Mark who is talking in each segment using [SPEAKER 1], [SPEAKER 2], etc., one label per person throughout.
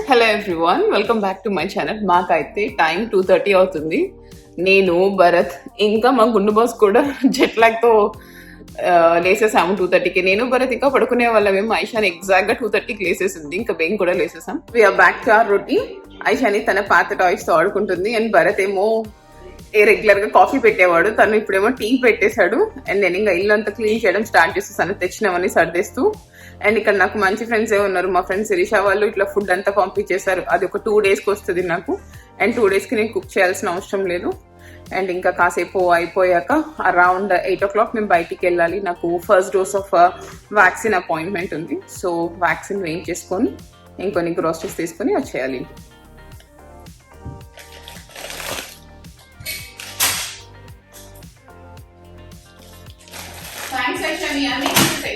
[SPEAKER 1] Hello everyone, welcome back to my channel. మాకైతే time 2:30 అవుతుంది. నేను భరత్ ఇంకా మా గుండు బాస్ కూడా జెట్లాగ్తో లేసేసాము 2:30కి. నేను భరత్ ఇంకా పడుకునే వాళ్ళమేమో. ఐషాని ఎగ్జాక్ట్ గా 2:30కి లేసేసింది. ఇంకా మేము కూడా లేసేసాం. We are back to our routine. Aishani తన పాత టాయ్స్ తో ఆడుకుంటుంది అండ్ భరత్ ఏమో రెగ్యులర్ గా కాఫీ పెట్టేవాడు, తను ఇప్పుడేమో టీ పెట్టేశాడు. అండ్ నేను ఇంకా ఇల్లు అంతా క్లీన్ చేయడం స్టార్ట్ చేసేసాను, తెచ్చినవన్నీ సర్దేస్తూ. అండ్ ఇక్కడ నాకు మంచి ఫ్రెండ్స్ ఏ ఉన్నారు. మా ఫ్రెండ్స్ శిరీష వాళ్ళు ఇట్లా ఫుడ్ అంతా పంపించేశారు. అది ఒక 2 daysకి వస్తుంది నాకు. అండ్ 2 daysకి నేను కుక్ చేయాల్సిన అవసరం లేదు. అండ్ ఇంకా కాసేపు అయిపోయాక అరౌండ్ 8 o'clock మేము బయటికి వెళ్ళాలి. నాకు first dose of vaccine appointment ఉంది. సో వ్యాక్సిన్ వేయించేసుకొని ఇంకొన్ని గ్రోసరీస్ తీసుకొని వచ్చేయాలి.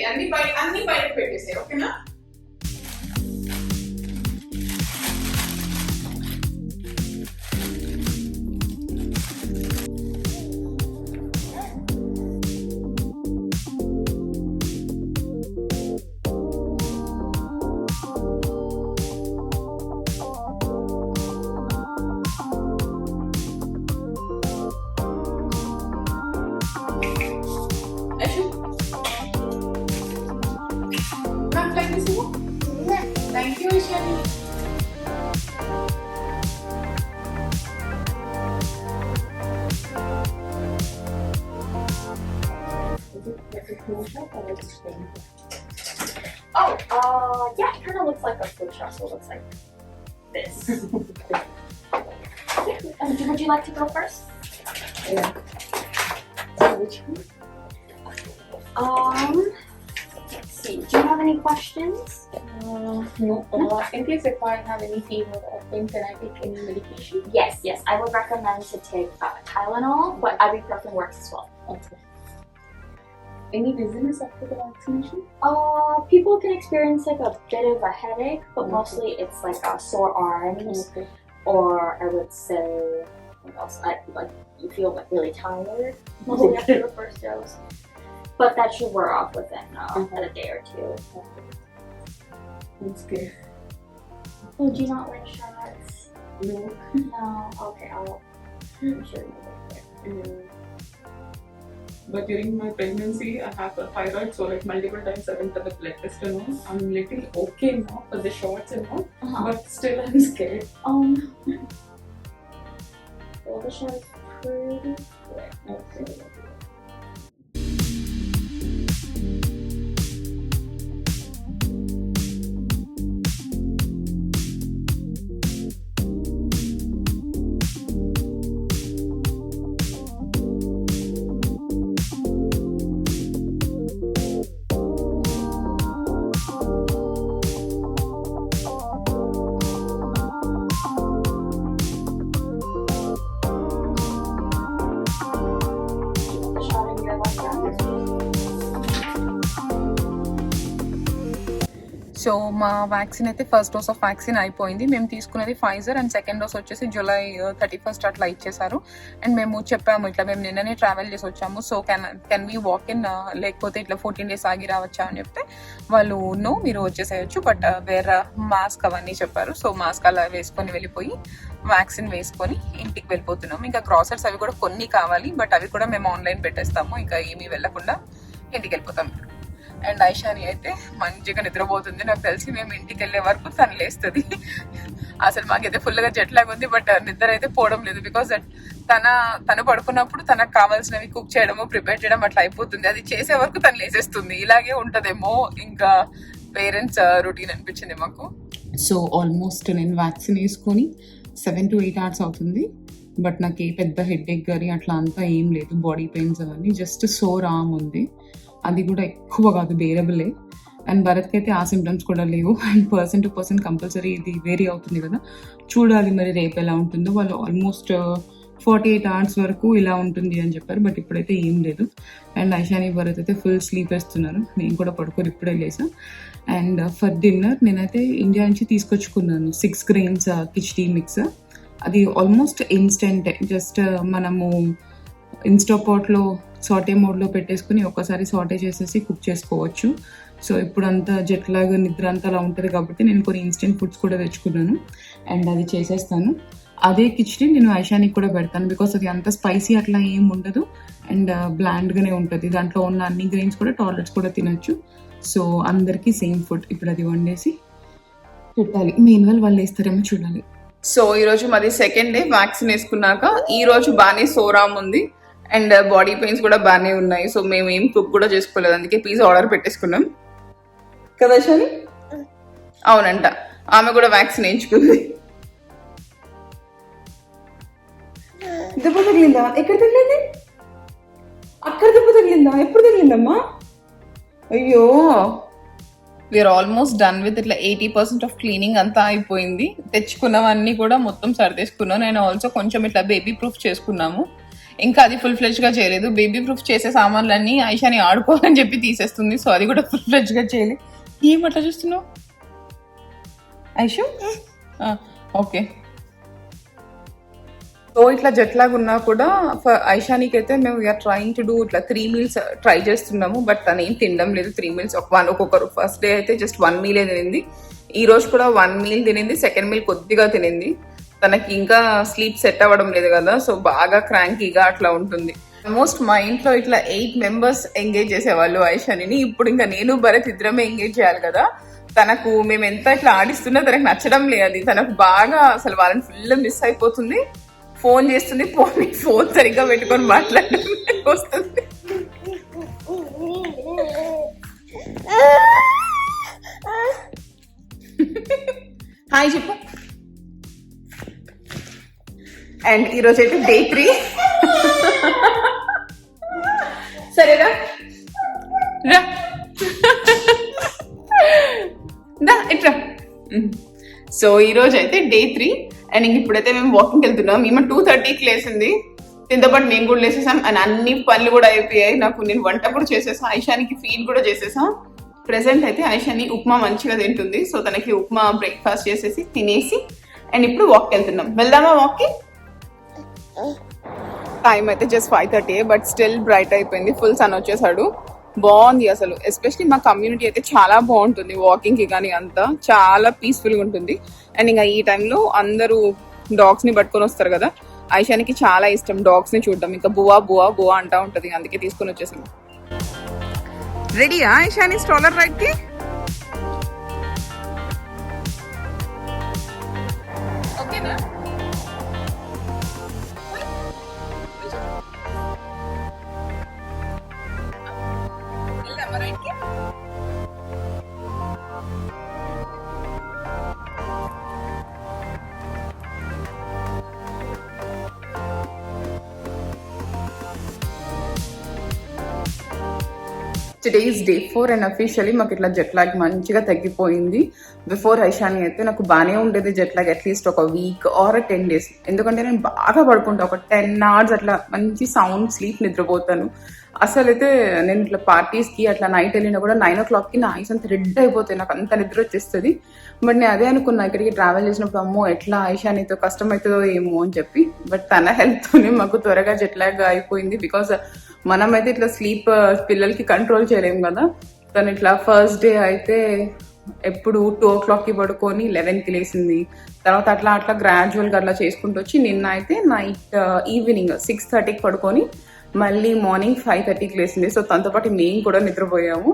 [SPEAKER 1] అన్ని బయట పెట్టేసాయి, ఓకేనా? Thank you, Ishani. Is it like a cool shop or is it
[SPEAKER 2] Oh, yeah, it kind of looks like a food truck, so it looks like this. Would you like to go first?
[SPEAKER 1] Yeah.
[SPEAKER 2] Which one? Let's see. Do you have any questions?
[SPEAKER 3] No. In case if I have any fever or pain, can I take any medication?
[SPEAKER 2] Yes. I would recommend to take Tylenol, but ibuprofen works as well.
[SPEAKER 3] Okay. Any dizziness after the vaccination?
[SPEAKER 2] People can experience like a bit of a headache, but mostly it's like sore arms.
[SPEAKER 3] Okay.
[SPEAKER 2] Or I would say, what else? You feel like really tired mostly after the first dose. But that should wear off within a day or two.
[SPEAKER 3] That's good.
[SPEAKER 2] Oh, do you not like shots?
[SPEAKER 3] No.
[SPEAKER 2] No? Okay, I'm sure you will.
[SPEAKER 3] But during my pregnancy, I have a thyroid, so like multiple times I went to the blood test and all. I'm little okay now for the shots and all, but still I'm scared.
[SPEAKER 2] Well, the shot is pretty good.
[SPEAKER 3] Okay.
[SPEAKER 1] So మా vaccine అయితే first dose of vaccine అయిపోయింది. మేము తీసుకున్నది Pfizer and second dose వచ్చేసి July 31st అట్లా ఇచ్చేసారు. And మేము చెప్పాము ఇట్లా మేము నిన్ననే ట్రావెల్ చేసి వచ్చాము, so can we walk in, లేకపోతే ఇట్లా 14 days ఆగి రావచ్చా అని చెప్తే వాళ్ళు నో, మీరు వచ్చేసేయచ్చు, బట్ వేరే మాస్క్ అవన్నీ చెప్పారు. సో మాస్క్ అలా వేసుకొని వెళ్ళిపోయి వ్యాక్సిన్ వేసుకొని ఇంటికి వెళ్ళిపోతున్నాము. ఇంకా గ్రాసరీస్ అవి కూడా కొన్ని కావాలి, బట్ అవి కూడా మేము ఆన్లైన్ పెట్టేస్తాము. ఇంకా ఏమీ వెళ్ళకుండా ఇంటికి వెళ్ళిపోతాం. అండ్ ఐషాని అయితే మంచిగా నిద్రపోతుంది. నాకు తెలిసి మేము ఇంటికి వెళ్ళే వరకు తను లేస్తుంది. అసలు మాకైతే ఫుల్గా జెట్లాగ్ ఉంది, బట్ నిద్ర అయితే పోవడం లేదు. బికాస్ తను పడుకున్నప్పుడు తనకు కావాల్సినవి కుక్ చేయడము, ప్రిపేర్ చేయడం అట్లా అయిపోతుంది. అది చేసే వరకు తను లేసేస్తుంది. ఇలాగే ఉంటదేమో ఇంకా పేరెంట్స్ రొటీన్ అనిపించింది మాకు. సో ఆల్మోస్ట్ నేను వ్యాక్సిన్ వేసుకొని 7 to 8 hours అవుతుంది, బట్ నాకు ఏ పెద్ద హెడేక్ కానీ అట్లా అంతా ఏం లేదు. బాడీ పెయిన్స్ అవన్నీ జస్ట్ సోర్ ఆర్మ్ ఉంది, అది కూడా ఎక్కువ కాదు, బేరబులే. అండ్ భరత్కి అయితే ఆ సిమ్టమ్స్ కూడా లేవు. And person to person compulsory ఇది వేరీ అవుతుంది కదా, చూడాలి మరి రేపు ఎలా ఉంటుందో. వాళ్ళు ఆల్మోస్ట్ 48 hours వరకు ఇలా ఉంటుంది అని చెప్పారు, బట్ ఇప్పుడైతే ఏం లేదు. అండ్ ఐషాని భరత్ అయితే ఫుల్ స్లీప్ వేస్తున్నారు. నేను కూడా పడుకొని ఇప్పుడే లేసా. అండ్ ఫర్ డిన్నర్ నేనైతే ఇండియా నుంచి తీసుకొచ్చుకున్నాను 6 grains కిచడీ మిక్స్. అది ఆల్మోస్ట్ ఇన్స్టెంట్, జస్ట్ మనము ఇన్స్టాపాట్లో సాటే మోడ్లో పెట్టేసుకుని ఒక్కసారి సాటే చేసేసి కుక్ చేసుకోవచ్చు. సో ఇప్పుడు అంతా జెట్ లాగ్ నిద్ర అంతా అలా ఉంటుంది కాబట్టి నేను కొన్ని ఇన్స్టెంట్ ఫుడ్స్ కూడా తెచ్చుకున్నాను అండ్ అది చేసేస్తాను. అదే కిచడీ నేను ఐషానికి కూడా పెడతాను బికాస్ అది అంత స్పైసీ అట్లా ఏం ఉండదు అండ్ బ్లాండ్గానే ఉంటుంది. దాంట్లో ఉన్న అన్ని గ్రెయిన్స్ కూడా టాయిలెట్స్ కూడా తినచ్చు. సో అందరికీ సేమ్ ఫుడ్ ఇప్పుడు అది వండేసి పెట్టాలి. మెయిన్గా వాళ్ళు వేస్తారేమో చూడాలి. సో ఈరోజు మాది సెకండ్ డే వ్యాక్సిన్ వేసుకున్నాక ఈరోజు బాగానే సోరామ్ ఉంది అండ్ బాడీ పెయిన్స్ కూడా బాగానే ఉన్నాయి. సో మేము ఏం కుక్ కూడా చేసుకోలేదు, అందుకే పిజ్జా ఆర్డర్ పెట్టేసుకున్నాం కదా షాని. అవునంట, ఆమె కూడా వ్యాక్సిన్ వేయించుకుంది. దెబ్బ తగిలిందా? ఎక్కడ తగిలింది? అక్కడ దెబ్బ తగిలిందా? ఎప్పుడు తగిలిందమ్మా? అయ్యో, వీఆర్ ఆల్మోస్ట్ డన్ విత్. ఇట్లా 80% ఆఫ్ క్లీనింగ్ అంతా అయిపోయింది. తెచ్చుకున్నవన్నీ కూడా మొత్తం సర్దేసుకున్నాను. నేను ఆల్సో కొంచెం ఇట్లా బేబీ ప్రూఫ్ చేసుకున్నాము. ఇంకా అది ఫుల్ ఫ్లెడ్జ్గా చేయలేదు. బేబీ ప్రూఫ్ చేసే సామాన్లన్నీ ఐషాని ఆడుకోవాలని చెప్పి తీసేస్తుంది. సో అది కూడా ఫుల్ ఫ్లెడ్జ్గా చేయలేదు. ఏం అట్లా చూస్తున్నావు ఐషు? ఓకే. సో ఇట్లా జెట్లాగ్ ఉన్నా కూడా ఐషానికి అయితే మేము వీఆర్ ట్రైంగ్ టు డూ ఇట్లా 3 meals ట్రై చేస్తున్నాము. బట్ తను ఏం తినడం లేదు 3 meals. ఒక్కొక్కరు ఫస్ట్ డే అయితే జస్ట్ 1 meal తినింది. ఈ రోజు కూడా 1 meal తినింది. సెకండ్ మీల్ కొద్దిగా తినింది. తనకి ఇంకా స్లీప్ సెట్ అవ్వడం లేదు కదా, సో బాగా క్రాంకీగా అట్లా ఉంటుంది. ఆల్మోస్ట్ మా ఇంట్లో ఇట్లా 8 members ఎంగేజ్ చేసేవాళ్ళు ఐషాని. ఇప్పుడు ఇంకా నేను భరత్ ఇద్దరమే ఎంగేజ్ చేయాలి కదా. తనకు మేము ఎంత ఇట్లా ఆడిస్తున్నా తనకు నచ్చడం లేదు. తనకు బాగా అసలు వాళ్ళని ఫుల్ మిస్ అయిపోతుంది. ఫోన్ చేస్తుంది, ఫోన్ సరిగ్గా పెట్టుకొని మాట్లాడడం వస్తుంది. హాయ్ చెప్పు. అండ్ ఈరోజు అయితే డే 3. సరేరా రా ఇట్రా. సో ఈరోజు అయితే డే 3 అండ్ ఇంక ఇప్పుడైతే మేము వాకింగ్కి వెళ్తున్నాం. మేము 2:30కి లేసింది, దీంతో పాటు మేము కూడా లేసేసాం అండ్ అన్ని పనులు కూడా అయిపోయాయి. నేను వంట కూడా చేసేసాం, ఐషానికి ఫీడ్ కూడా చేసేసాం. ప్రెసెంట్ అయితే ఐషాని ఉప్మా మంచిగా తింటుంది. సో తనకి ఉప్మా బ్రేక్ఫాస్ట్ చేసేసి తినేసి అండ్ ఇప్పుడు వాక్కి వెళ్తున్నాం. వెళ్దామా వాక్కి? టైం అయితే జస్ట్ 5:30, బట్ స్టిల్ బ్రైట్ అయిపోయింది. ఫుల్ సన్ వచ్చేసాడు. బాగుంది అసలు. ఎస్పెషలీ మా కమ్యూనిటీ అయితే చాలా బాగుంటుంది వాకింగ్కి, కానీ అంతా చాలా పీస్ఫుల్గా ఉంటుంది. అండ్ ఇంకా ఈ టైంలో అందరూ డాగ్స్ని పట్టుకొని వస్తారు కదా. ఐషానికి చాలా ఇష్టం డాగ్స్ని చూడడం. ఇంకా బువా బువా బువా అంటా ఉంటుంది, అందుకే తీసుకొని వచ్చేసాను. రెడీయా ఐషాని స్ట్రోలర్ రైడ్కి? ఓకేనా? రైడ్కి today is day 4 and officially మాకు ఇట్లా జెట్లాగ్ మంచిగా తగ్గిపోయింది. బిఫోర్ ఐషాని అయితే నాకు బాగానే ఉండేది జెట్లాగ్ అట్లీస్ట్ ఒక వీక్ ఆర్ 10 days. ఎందుకంటే నేను బాగా పడుకుంటా, ఒక 10 hours అట్లా మంచి సౌండ్ స్లీప్ నిద్రపోతాను. అసలు అయితే నేను ఇట్లా పార్టీస్కి అట్లా నైట్ వెళ్ళినా కూడా 9 o'clockకి నా ఐస్ అంత రెడ్ అయిపోతాయి, నాకు అంత నిద్ర వచ్చేస్తుంది. బట్ నేను అదే అనుకున్నా ఇక్కడికి ట్రావెల్ చేసినప్పుడు, అమ్మో ఎట్లా ఐషానితో కష్టం అవుతుందో ఏమో అని చెప్పి. బట్ తన హెల్త్తోనే మాకు త్వరగా జెట్లాగ్ అయిపోయింది. బికాస్ మనమైతే ఇట్లా స్లీప్ పిల్లలకి కంట్రోల్ చేయలేము కదా. తను ఇట్లా ఫస్ట్ డే అయితే ఎప్పుడు 2 o'clockకి పడుకొని 11కి లేసింది. తర్వాత అట్లా అట్లా గ్రాడ్యువల్గా అట్లా చేసుకుంటూ వచ్చి నిన్న అయితే నైట్ ఈవినింగ్ 6:30కి పడుకొని మళ్ళీ మార్నింగ్ 5:30కి లేసింది. సో తనతో పాటు మేము కూడా నిద్రపోయాము.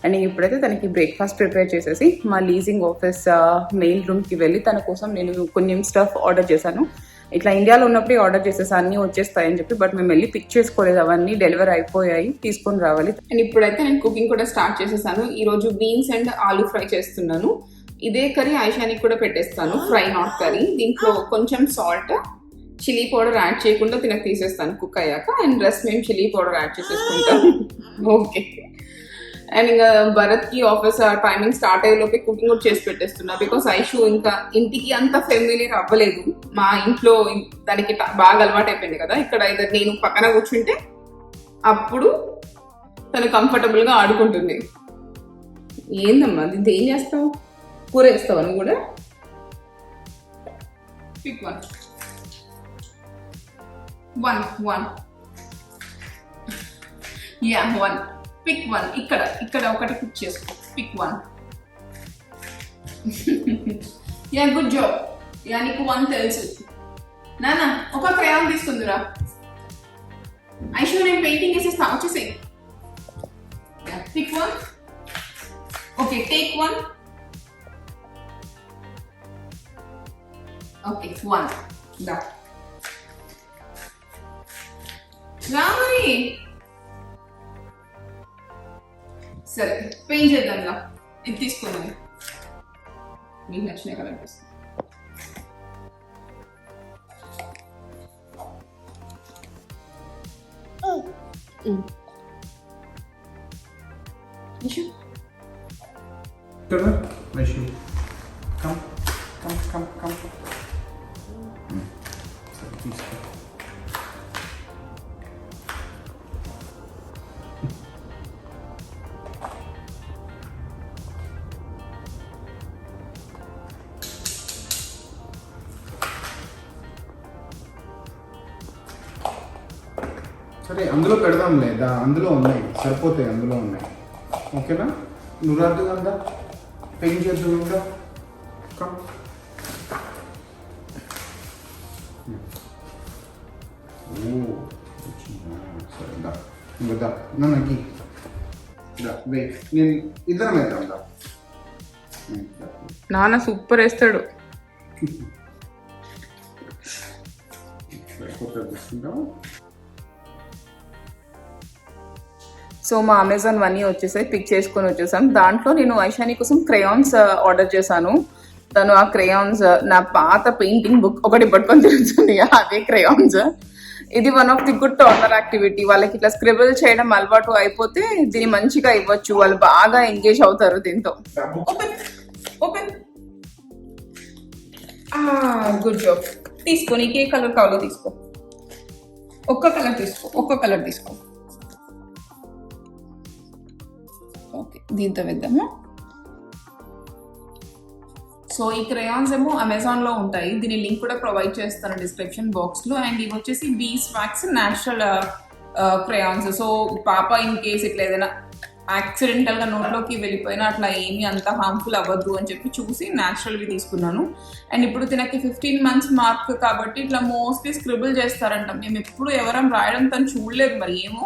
[SPEAKER 1] అండ్ ఇప్పుడైతే తనకి బ్రేక్ఫాస్ట్ ప్రిపేర్ చేసేసి మా లీజింగ్ ఆఫీస్ మెయిల్ రూమ్కి వెళ్ళి తన కోసం నేను కొంచెం స్టఫ్ ఆర్డర్ చేశాను. ఇట్లా ఇండియాలో ఉన్నప్పుడే ఆర్డర్ చేసేసి అన్నీ వచ్చేస్తాయని చెప్పి, బట్ మేము వెళ్ళి పిక్ చేసుకోలేదు, అవన్నీ డెలివరీ అయిపోయాయి, తీసుకొని రావాలి. అండ్ ఇప్పుడైతే నేను కుకింగ్ కూడా స్టార్ట్ చేసేసాను. ఈరోజు బీన్స్ అండ్ ఆలూ ఫ్రై చేస్తున్నాను. ఇదే కర్రీ ఐషానికి కూడా పెట్టేస్తాను, ఫ్రై నాట్ కర్రీ. దీంట్లో కొంచెం సాల్ట్, చిల్లీ పౌడర్ యాడ్ చేయకుండా తినకు తీసేస్తాను కుక్ అయ్యాక. అండ్ రెస్ట్ మేము చిల్లీ పౌడర్ యాడ్ చేసేసుకుంటాం. ఓకే. అండ్ ఇంకా భరత్కి ఆఫీస్ టైమింగ్ స్టార్ట్ అయ్యేలోపే కుకింగ్ కూడా చేసి పెట్టేస్తున్నా. బికాస్ ఐషు ఇంకా ఇంటికి అంత ఫెమిలియర్ అవ్వలేదు. మా ఇంట్లో దానికి బాగా అలవాటు అయిపోయింది కదా. ఇక్కడ అయితే నేను పక్కన కూర్చుంటే అప్పుడు తను కంఫర్టబుల్గా ఆడుకుంటుంది. ఏందమ్మా దీంతో ఏం చేస్తావు? కూర వేస్తావా నువ్వు కూడా? Pick one. యా 1. పిక్ 1. ఇక్కడ ఒకటి కుక్ చేసుకో. Pick one. Yeah good job. Yeah నీకు 1 తెలుసు. నానా ఒక క్రేయాన్ తీసుకుందిరా. ఐషు నేను పెయింటింగ్ వేసేస్తా వచ్చేసి. Pick one. Okay take 1. Okay 1. దా రామరి. సరే పెయింట్ చేద్దాంలా. ఇది తీసుకున్నాను మీకు నచ్చిన కలర్ తీసుకో. Ishu?
[SPEAKER 4] Ishu. Come. సరే అందులో పెడదాంలే, అందులో ఉన్నాయి సరిపోతాయి, అందులో ఉన్నాయి. ఓకేనా? నువ్వు రాదు కదా పెయింట్ చేద్దాం ఇంకా. సరే దా ఇంకా దా నాకు వెయిట్, నేను ఇద్దరం వేద్దాం దా.
[SPEAKER 1] నాన్న సూపర్ వేస్తాడు. సో మా అమెజాన్ వన్నీ వచ్చేసాయి, పిక్ చేసుకొని వచ్చేసాం. దాంట్లో నేను ఐషాని కోసం క్రేయాన్స్ ఆర్డర్ చేశాను. తను ఆ క్రేయాన్స్ నా పాత పెయింటింగ్ బుక్ ఒకటి పట్టుకొని తిరుగుతుంది, అదే క్రేయాన్స్. ఇది one of the good turner activity. వాళ్ళకి ఇట్లా స్క్రిబుల్ చేయడం అలవాటు అయిపోతే దీన్ని మంచిగా ఇవ్వచ్చు, వాళ్ళు బాగా ఎంగేజ్ అవుతారు దీంతో. ఓపెన్. Good job. తీసుకో, నీకు ఏ కలర్ కావాలో తీసుకో. ఒక్క కలర్ తీసుకో. ఓకే దీంతో వేద్దాము. సో ఈ క్రేయాన్స్ ఏమో అమెజాన్ లో ఉంటాయి, దీని లింక్ కూడా ప్రొవైడ్ చేస్తాను డిస్క్రిప్షన్ బాక్స్ లో. అండ్ ఇవి వచ్చేసి బీస్ వ్యాక్స్ న్యాచురల్ క్రేయాన్స్. సో పాప ఇన్ కేస్ ఇట్లా ఏదైనా యాక్సిడెంటల్ గా నోట్లోకి వెళ్ళిపోయినా అట్లా ఏమీ అంత హార్మ్ఫుల్ అవ్వద్దు అని చెప్పి చూసి న్యాచురల్వి తీసుకున్నాను. అండ్ ఇప్పుడు తినకి 15 months మార్క్ కాబట్టి ఇట్లా మోస్ట్లీ స్క్రిబుల్ చేస్తారంట. మేము ఎప్పుడు ఎవరం రాయడం తను చూడలేదు, మరి ఏమో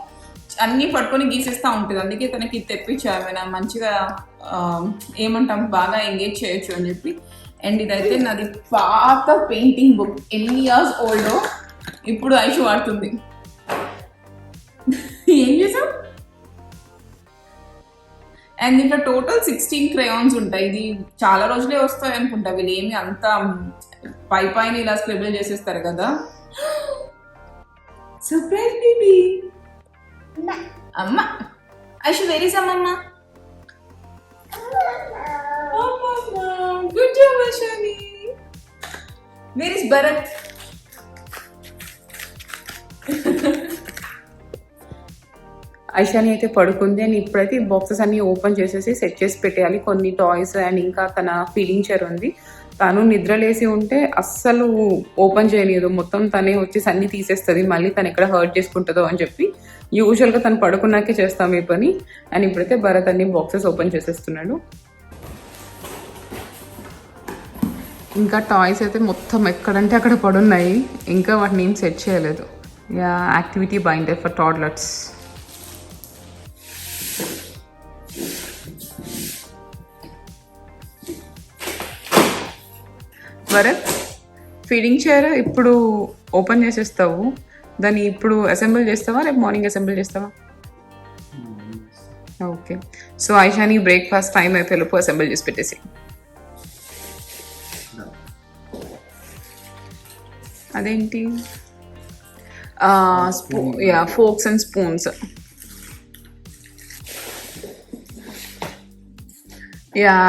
[SPEAKER 1] అన్ని పట్టుకొని గీసేస్తూ ఉంటుంది. అందుకే తనకి తెప్పించారు, ఏమైనా మంచిగా ఏమంటాం బాగా ఎంగేజ్ చేయొచ్చు అని చెప్పి. అండ్ ఇదైతే నాది పాత పెయింటింగ్ బుక్, ఎన్ని ఇయర్స్ ఓల్డ్. ఇప్పుడు ఐషు వాడుతుంది. ఏం చేసాం? అండ్ దీంట్లో టోటల్ 16 క్రేయాన్స్ ఉంటాయి. ఇది చాలా రోజులే వస్తాయి అనుకుంటా, వీళ్ళు ఏమి అంత పైన ఇలా స్క్రిబుల్ చేసేస్తారు కదా. Surprise baby. అమ్మ ఐషు వెరీ సమ్మమ్మ. Good job Aishani. Where is Bharat? Aishani అయితే పడుకుంది. అండ్ ఇప్పుడైతే ఈ బాక్సెస్ అన్ని ఓపెన్ చేసేసి సెట్ చేసి పెట్టేయాలి. కొన్ని టాయ్స్ అండ్ ఇంకా తన ఫీడింగ్ చైర్ ఉంది. తను నిద్రలేసి ఉంటే అస్సలు ఓపెన్ చేయలేదు, మొత్తం తనే వచ్చేసి అన్ని తీసేస్తుంది, మళ్ళీ తను ఎక్కడ హర్ట్ చేసుకుంటుందో అని చెప్పి యూజువల్గా తను పడుకున్నాకే చేస్తాం ఈ పని. అండ్ ఇప్పుడైతే భరత్ అన్ని బాక్సెస్ ఓపెన్ చేసేస్తున్నాడు. ఇంకా టాయ్స్ అయితే మొత్తం ఎక్కడంటే అక్కడ పడున్నాయి, ఇంకా వాటిని ఏం సెట్ చేయలేదు. Activity binder for toddlers. Bharat feeding chair ఇప్పుడు ఓపెన్ చేసేస్తావు, దాన్ని ఇప్పుడు అసెంబుల్ చేస్తావా రేపు మార్నింగ్ అసెంబుల్ చేస్తావా? Okay. So Aishani breakfast time అయిపోయేలోపు అసెంబుల్ చేసి పెట్టేసి. అదేంటి? Forks and spoons.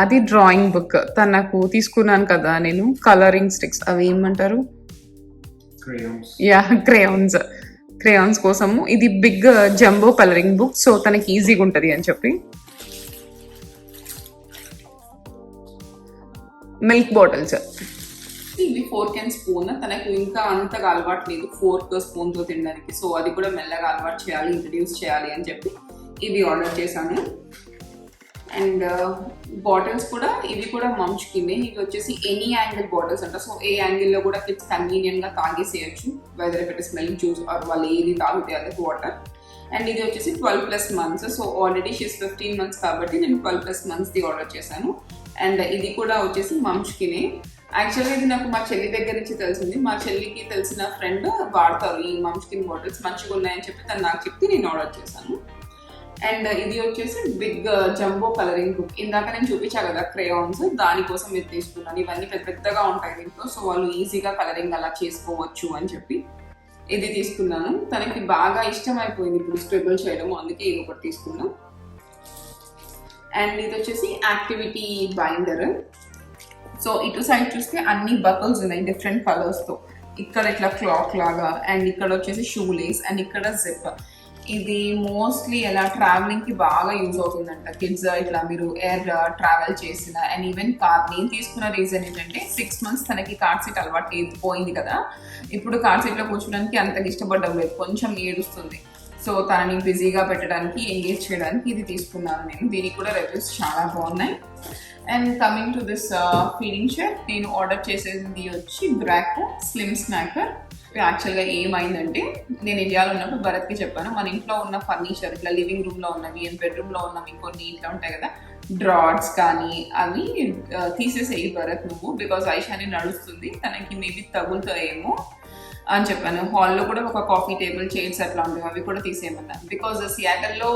[SPEAKER 1] అది డ్రాయింగ్ బుక్ తనకు తీసుకున్నాను కదా నేను, కలరింగ్ స్టిక్స్ అవి ఏమంటారు, క్రేయాన్స్ కోసము. ఇది big jumbo colouring book, so తనకి ఈజీగా ఉంటుంది అని చెప్పి. మిల్క్ బాటిల్స్, ఇవి ఫోర్క్ అండ్ స్పూన్. తనకు ఇంకా అంతగా అలవాటు లేదు ఫోర్క్ స్పూన్తో తినడానికి, సో అది కూడా మెల్లగా అలవాటు చేయాలి, ఇంట్రడ్యూస్ చేయాలి అని చెప్పి ఇవి ఆర్డర్ చేశాను. అండ్ బాటిల్స్ కూడా ఇవి కూడా మంచుకినే. ఇవి వచ్చేసి ఎనీ యాంగిల్ బాటిల్స్ అంట. సో ఏ యాంగిల్లో కూడా కిడ్స్ కన్వీనియంట్గా తాగేసేయచ్చు, whether it is smelling juice or వాళ్ళు ఏది తాగితే అదే వాటర్. అండ్ ఇది వచ్చేసి 12+ months. So already she's 15 months కాబట్టి నేను 12+ monthsది ఆర్డర్ చేశాను. అండ్ ఇది కూడా వచ్చేసి మంచుకినే. యాక్చువల్గా ఇది నాకు మా చెల్లి దగ్గర నుంచి తెలిసింది. మా చెల్లికి తెలిసిన ఫ్రెండ్ వాడతారు ఈ మంచుకిన్ బాటిల్స్, మంచిగా ఉన్నాయని చెప్పి తను నాకు చెప్తే నేను ఆర్డర్ చేశాను. అండ్ ఇది వచ్చేసి బిగ్ జంబో కలరింగ్ బుక్. ఇందాక నేను చూపించా కదా క్రేయాన్స్, దానికోసం ఇది తీసుకున్నాను. ఇవన్నీ పెద్ద పెద్దగా ఉంటాయి దీంట్లో, సో వాళ్ళు ఈజీగా కలరింగ్ అలా చేసుకోవచ్చు అని చెప్పి ఇది తీసుకున్నాను. తనకి బాగా ఇష్టం అయిపోయింది ఇప్పుడు స్క్రిబుల్ చేయడం, అందుకే ఇది ఒకటి తీసుకున్నాను. అండ్ ఇది వచ్చేసి యాక్టివిటీ బైండర్. సో ఇటు సైడ్ చూస్తే అన్ని బకల్స్ ఉన్నాయి డిఫరెంట్ కలర్స్తో. ఇక్కడ ఇట్లా క్లాక్ లాగా, అండ్ ఇక్కడ వచ్చేసి షూ లేస్, అండ్ ఇక్కడ జిప్. ఇది మోస్ట్లీ ఎలా ట్రావెలింగ్కి బాగా యూజ్ అవుతుందంట కిడ్స్, ఇట్లా మీరు ఎయిర్ ట్రావెల్ చేసిన. అండ్ ఈవెన్ కార్, నేను తీసుకున్న రీజన్ ఏంటంటే 6 months తనకి కార్ సీట్ అలవాటు పోయింది కదా, ఇప్పుడు కార్ సీట్లో కూర్చోడానికి అంతగా ఇష్టపడడం లేదు, కొంచెం ఏడుస్తుంది. సో తనని బిజీగా పెట్టడానికి, ఎంగేజ్ చేయడానికి ఇది తీసుకున్నాను నేను. దీనికి కూడా రివ్యూస్ చాలా బాగున్నాయి. And coming to this feeding share, నేను ఆర్డర్ చేసేది వచ్చి బ్రాక్ స్లిమ్ స్నాకర్. యాక్చువల్గా ఏమైందంటే, నేను ఇండియాలో ఉన్నప్పుడు భరత్కి చెప్పాను, మన ఇంట్లో ఉన్న ఫర్నిచర్ ఇట్లా లివింగ్ రూమ్లో ఉన్నవి అండ్ బెడ్రూమ్లో ఉన్నవి కొన్ని ఇట్లా ఉంటాయి కదా డ్రాట్స్ కానీ, అవి తీసేసేయి భరత్ నువ్వు, బికాజ్ ఐషాని నడుస్తుంది, తనకి మేబీ తగులుతాయేమో అని చెప్పాను. హాల్లో కూడా ఒక కాఫీ టేబుల్, చైర్స్ అట్లా ఉంటాయి, అవి కూడా తీసేయమన్నాను. బికాజ్ సియాటల్లో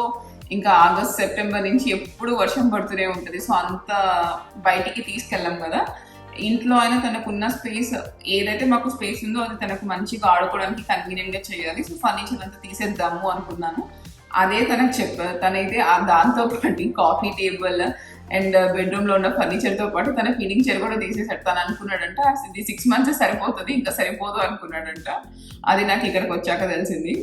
[SPEAKER 1] ఇంకా ఆగస్ట్ సెప్టెంబర్ నుంచి ఎప్పుడు వర్షం పడుతూనే ఉంటుంది. సో అంత బయటికి తీసుకెళ్ళాం కదా, ఇంట్లో అయినా తనకున్న స్పేస్ ఏదైతే మాకు స్పేస్ ఉందో అది తనకు మంచిగా ఆడుకోవడానికి కన్వీనియంట్గా చేయాలి. సో ఫర్నిచర్ అంతా తీసేద్దాము అనుకున్నాను. అదే తనకు చెప్పారు. తనైతే దాంతో పాటు కాఫీ టేబుల్ అండ్ బెడ్రూమ్లో ఉన్న ఫర్నిచర్తో పాటు తన ఫీడింగ్ చైర్ కూడా తీసేసాడు. తను అనుకున్నాడంట ఇది 6 months సరిపోతుంది, ఇంకా సరిపోదు అనుకున్నాడంట. అది నాకు ఇక్కడికి వచ్చాక తెలిసింది.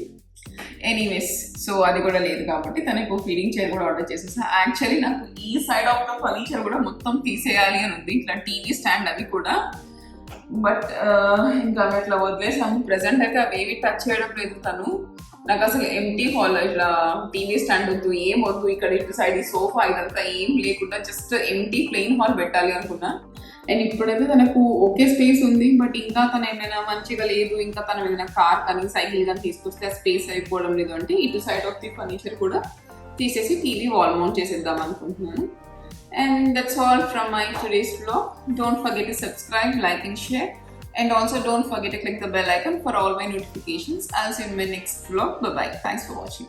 [SPEAKER 1] ఎనీవేస్, సో అది కూడా లేదు కాబట్టి తనకు ఫీడింగ్ చైర్ కూడా ఆర్డర్ చేసేసా. యాక్చువల్లీ నాకు ఈ సైడ్ ఆఫ్ ద ఫర్నిచర్ కూడా మొత్తం తీసేయాలి అని ఉంది, ఇట్లా టీవీ స్టాండ్ అవి కూడా. బట్ ఇంకా అట్లా వదిలేసాము. ప్రెసెంట్ అయితే అవి టచ్ చేయడం లేదు తను. నాకు అసలు ఎంటీ హాల్, ఇట్లా టీవీ స్టాండ్ వద్దు, ఏం వద్దు, ఇక్కడ ఇటు సైడ్ ఈ సోఫా ఇదంతా ఏం లేకుండా జస్ట్ ఎంటీ ప్లెయిన్ హాల్ పెట్టాలి అనుకున్నా. అండ్ ఇప్పుడైతే తనకు ఓకే స్పేస్ ఉంది, బట్ ఇంకా తను ఏమైనా మంచిగా లేదు, ఇంకా తను ఏమైనా కార్ కానీ సైకిల్ కానీ తీసుకొస్తే ఆ స్పేస్ అయిపోవడం లేదు అంటే ఇటు సైడ్ ఆఫ్ ది ఫర్నిచర్ కూడా తీసేసి టీవీ వాల్ మౌంట్ చేసేద్దాం అనుకుంటున్నాను. And that's all from my today's vlog. Don't forget to subscribe, like and share. And also don't forget to click the bell icon for all my notifications. I'll see you in my next vlog. Bye bye. Thanks for watching.